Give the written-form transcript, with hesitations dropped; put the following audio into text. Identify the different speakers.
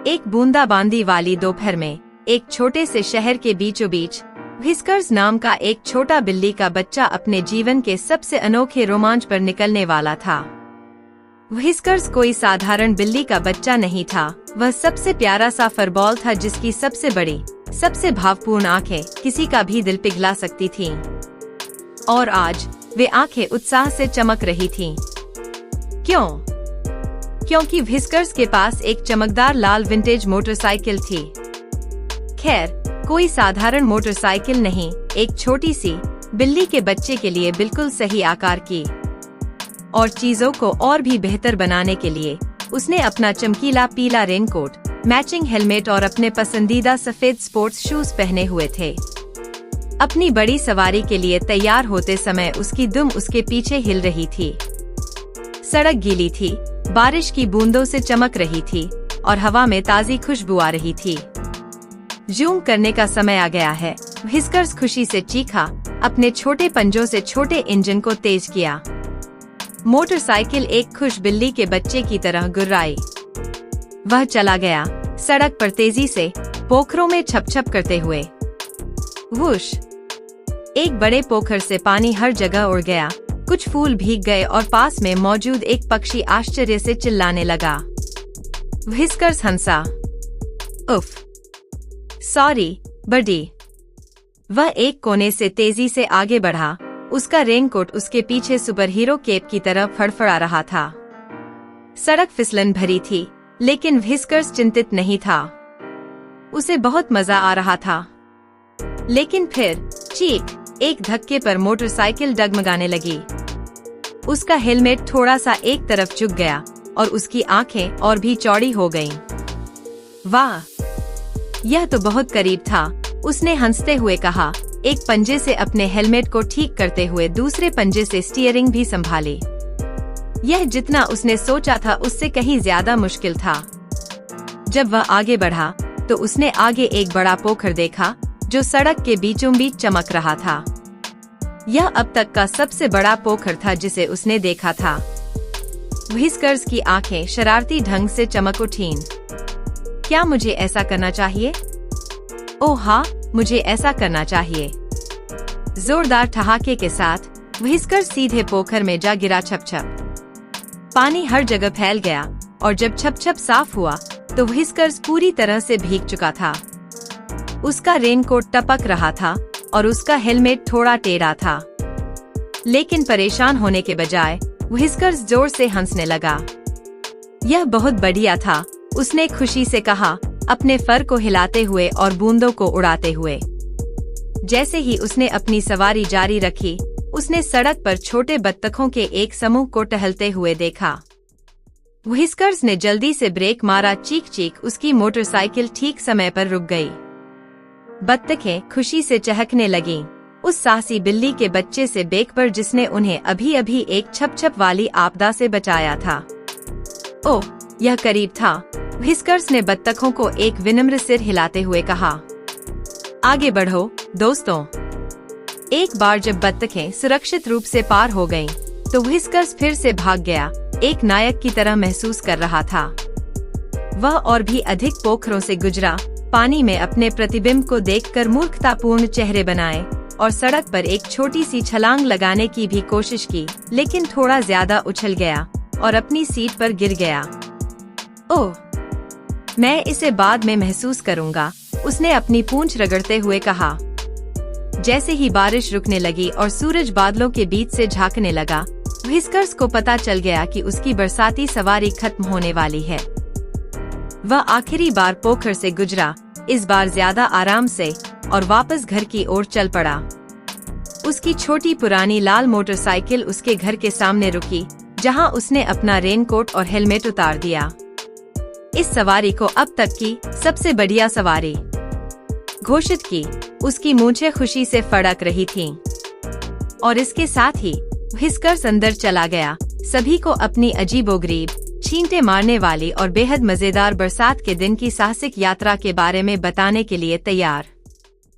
Speaker 1: एक बूंदाबांदी वाली दोपहर में एक छोटे से शहर के बीचों बीच व्हिस्कर्स नाम का एक छोटा बिल्ली का बच्चा अपने जीवन के सबसे अनोखे रोमांच पर निकलने वाला था। व्हिस्कर्स कोई साधारण बिल्ली का बच्चा नहीं था, वह सबसे प्यारा सा फरबॉल था जिसकी सबसे बड़ी, सबसे भावपूर्ण आंखें किसी का भी दिल पिघला सकती थीं। और आज वे आंखें उत्साह से चमक रही थीं। क्यों? क्योंकि व्हिस्कर्स के पास एक चमकदार लाल विंटेज मोटरसाइकिल थी। खैर, कोई साधारण मोटरसाइकिल नहीं, एक छोटी सी बिल्ली के बच्चे के लिए बिल्कुल सही आकार की। और चीजों को और भी बेहतर बनाने के लिए उसने अपना चमकीला पीला रेनकोट, मैचिंग हेलमेट और अपने पसंदीदा सफेद स्पोर्ट्स शूज पहने हुए थे। अपनी बड़ी सवारी के लिए तैयार होते समय उसकी दुम उसके पीछे हिल रही थी। सड़क गीली थी, बारिश की बूंदों से चमक रही थी और हवा में ताजी खुशबू आ रही थी। जूम करने का समय आ गया है, व्हिस्कर्स खुशी से चीखा, अपने छोटे पंजों से छोटे इंजन को तेज किया। मोटरसाइकिल एक खुश बिल्ली के बच्चे की तरह गुर्राई। वह चला गया, सड़क पर तेजी से, पोखरों में छप-छप करते हुए। वुश! एक बड़े पोखर से पानी हर जगह उड़ गया, कुछ फूल भीग गए और पास में मौजूद एक पक्षी आश्चर्य से चिल्लाने लगा। व्हिस्कर्स हंसा। उफ! सॉरी, बडी। वह एक कोने से तेजी से आगे बढ़ा, उसका रेनकोट उसके पीछे सुपरहीरो केप की तरह फड़फड़ा रहा था। सड़क फिसलन भरी थी, लेकिन व्हिस्कर्स चिंतित नहीं था। उसे बहुत मजा आ रहा था। लेकिन फिर चीख! एक धक्के पर मोटरसाइकिल डगमगाने लगी। उसका हेलमेट थोड़ा सा एक तरफ झुक गया और उसकी आंखें और भी चौड़ी हो गईं। वाह! यह तो बहुत करीब था, उसने हंसते हुए कहा, एक पंजे से अपने हेलमेट को ठीक करते हुए दूसरे पंजे से स्टीयरिंग भी संभाली। यह जितना उसने सोचा था उससे कहीं ज्यादा मुश्किल था। जब वह आगे बढ़ा तो उसने आगे एक बड़ा पोखर देखा जो सड़क के बीचों बीच चमक रहा था। यह अब तक का सबसे बड़ा पोखर था जिसे उसने देखा था। व्हिस्कर्स की आंखें शरारती ढंग से चमक उठीं। क्या मुझे ऐसा करना चाहिए? ओह हाँ, मुझे ऐसा करना चाहिए। जोरदार ठहाके के साथ व्हिस्कर्स सीधे पोखर में जा गिरा। छप-छप। पानी हर जगह फैल गया और जब छप-छप साफ हुआ तो व्हिस्कर्स पूरी तरह से भीग चुका था। उसका रेनकोट टपक रहा था और उसका हेलमेट थोड़ा टेढ़ा था। लेकिन परेशान होने के बजाय व्हिस्कर्स जोर से हंसने लगा। यह बहुत बढ़िया था, उसने खुशी से कहा, अपने फर को हिलाते हुए और बूंदों को उड़ाते हुए। जैसे ही उसने अपनी सवारी जारी रखी, उसने सड़क पर छोटे बत्तखों के एक समूह को टहलते हुए देखा। व्हिस्कर्स ने जल्दी से ब्रेक मारा। चीख-चीख उसकी मोटरसाइकिल ठीक समय पर रुक गई। बत्तखें खुशी से चहकने लगीं, उस साहसी बिल्ली के बच्चे से बेखबर जिसने उन्हें अभी-अभी एक छप-छप वाली आपदा से बचाया था। ओह, यह करीब था, व्हिस्कर्स ने बत्तखों को एक विनम्र सिर हिलाते हुए कहा। आगे बढ़ो, दोस्तों। एक बार जब बत्तखें सुरक्षित रूप से पार हो गईं, तो व्हिस्कर्स फिर से भाग गया, एक नायक की तरह महसूस कर रहा था। वह और भी अधिक पोखरों से गुजरा, पानी में अपने प्रतिबिंब को देखकर मूर्खतापूर्ण चेहरे बनाए और सड़क पर एक छोटी सी छलांग लगाने की भी कोशिश की, लेकिन थोड़ा ज्यादा उछल गया और अपनी सीट पर गिर गया। ओह, मैं इसे बाद में महसूस करूंगा, उसने अपनी पूंछ रगड़ते हुए कहा। जैसे ही बारिश रुकने लगी और सूरज बादलों के बीच से झांकने लगा, व्हिस्कर्स को पता चल गया कि उसकी बरसाती सवारी खत्म होने वाली है। वह आखिरी बार पोखर से गुजरा, इस बार ज्यादा आराम से, और वापस घर की ओर चल पड़ा। उसकी छोटी पुरानी लाल मोटरसाइकिल उसके घर के सामने रुकी, जहां उसने अपना रेनकोट और हेलमेट उतार दिया। इस सवारी को अब तक की सबसे बढ़िया सवारी घोषित की। उसकी मूंछें खुशी से फड़क रही थीं। और इसके साथ ही व्हिस्कर्स अंदर चला गया, सभी को अपनी अजीबोगरीब, छींटे मारने वाली और बेहद मजेदार बरसात के दिन की साहसिक यात्रा के बारे में बताने के लिए तैयार।